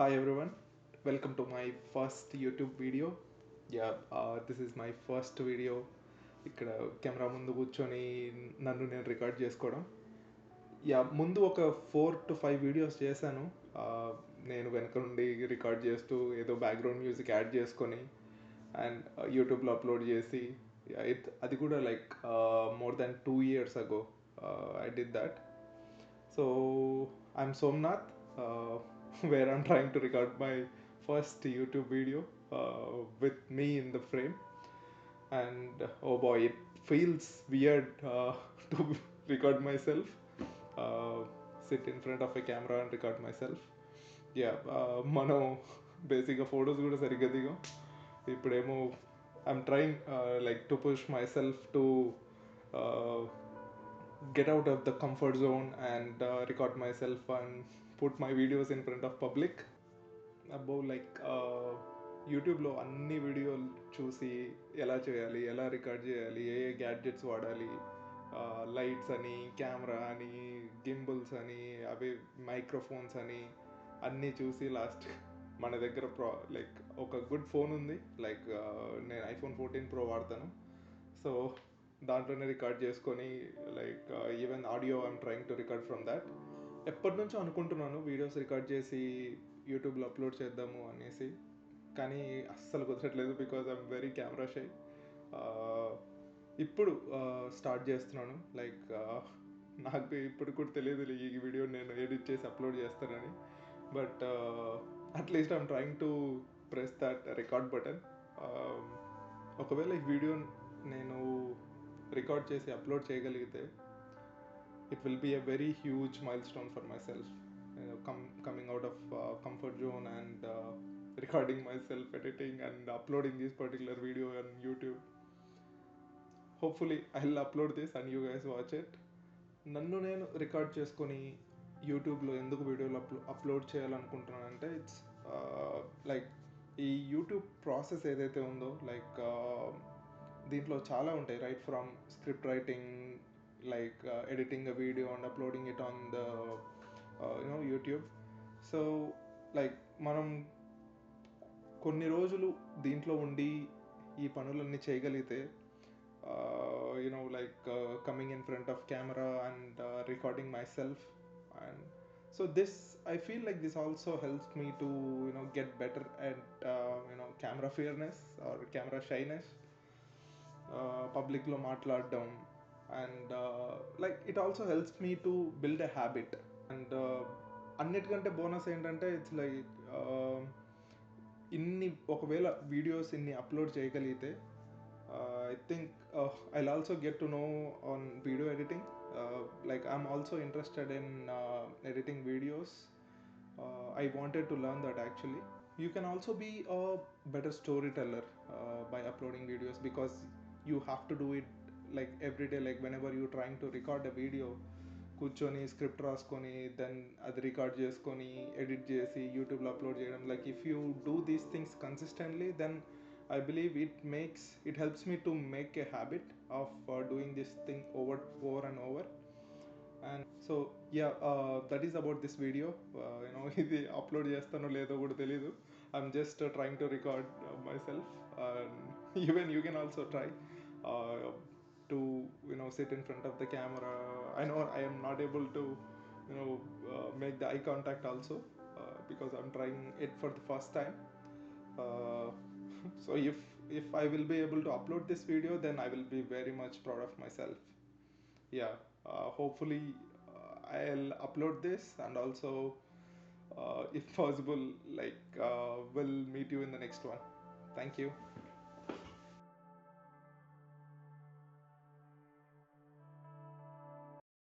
Hi everyone, welcome to my first YouTube video. This is my first video. ఇక్కడ camera ముందు కూర్చొని నన్ను నేను రికార్డ్ చేసుకోవడం. ముందు ఒక 4 to 5 వీడియోస్ చేశాను. నేను వెనక నుండి రికార్డ్ చేస్తూ ఏదో బ్యాక్గ్రౌండ్ మ్యూజిక్ యాడ్ చేసుకొని అండ్ యూట్యూబ్లో అప్లోడ్ చేసి అది కూడా like more than 2 years ago I did that. So I'm Somnath, where I'm trying to record my first YouTube video with me in the frame. And oh boy, it feels weird to record myself, uh, sit in front of a camera and record myself. మనం బేసిక్గా photos కూడా సరిగ్గా దిగాం. ఇప్పుడేమో I'm trying like to push my self to get out of the comfort zone and record myself and put my videos in front of public. అబ్బో like యూట్యూబ్లో అన్ని వీడియోలు చూసి ఎలా చేయాలి, ఎలా రికార్డ్ చేయాలి, ఏ ఏ గ్యాడ్జెట్స్ వాడాలి, లైట్స్ అని, కెమెరా అని, గింబుల్స్ అని, అవి మైక్రోఫోన్స్ అని అన్నీ చూసి లాస్ట్ మన దగ్గర లైక్ ఒక గుడ్ ఫోన్ ఉంది. లైక్ నేను iPhone 14 Pro వాడతాను. సో దాంట్లోనే రికార్డ్ చేసుకొని like even audio I'm trying to record from that. ఎప్పటి నుంచో అనుకుంటున్నాను వీడియోస్ రికార్డ్ చేసి యూట్యూబ్లో అప్లోడ్ చేద్దాము అనేసి, కానీ అస్సలు కుదరట్లేదు because I'm very camera shy. ఇప్పుడు స్టార్ట్ చేస్తున్నాను. లైక్ నాకు ఇప్పుడు కూడా తెలియదు ఈ వీడియో నేను ఎడిట్ చేసి అప్లోడ్ చేస్తానని. But at least I'm trying to press that record button. ఒకవేళ ఈ వీడియో నేను రికార్డ్ చేసి అప్లోడ్ చేయగలిగితే it will be a very huge milestone for myself, coming out of comfort zone and recording myself, editing and uploading this particular video on YouTube. Hopefully I'll upload this and you guys watch it. నన్ను నేను record చేసుకొని యూట్యూబ్లో ఎందుకు వీడియోలు upload చేయాలనుకుంటున్నానంటే it's like ఈ YouTube process ఏదైతే ఉందో like దీంట్లో చాలా ఉంటాయి, right from script writing, like editing a video and uploading it on the YouTube. So like మనం కొన్ని రోజులు దీంట్లో ఉండి ఈ పనులన్నీ చేయగలిగితే like coming in front of camera and recording myself, and so this I feel like this also helps me to get better at camera fearness or camera shyness, పబ్లిక్లో మాట్లాడడం. And like it also helps me to build a habit. And అన్నిటికంటే bonus ఏంటంటే it's like ఒకవేళ videos ఇన్ని upload చేయగలిగితే I think I also get to know on video editing. Like I'm also interested in editing videos. I wanted to learn that actually. You can also be a better storyteller by uploading videos, because you have to do it like every day. Like whenever you're trying to record a video, కూర్చొని script రాసుకొని then అది record చేసుకొని edit చేసి యూట్యూబ్లో upload చేయడం. Like if you do these things consistently then I believe it helps me to make a habit of doing this thing over and over. And so that is about this video. ఇది upload చేస్తానో లేదో కూడా తెలీదు. I'm just trying to record myself. Even you can also try to sit in front of the camera. I know I am not able to make the eye contact also, because I'm trying it for the first time. So if I will be able to upload this video, then I will be very much proud of myself. Hopefully I'll upload this, and also if possible, like we'll meet you in the next one. Thank you.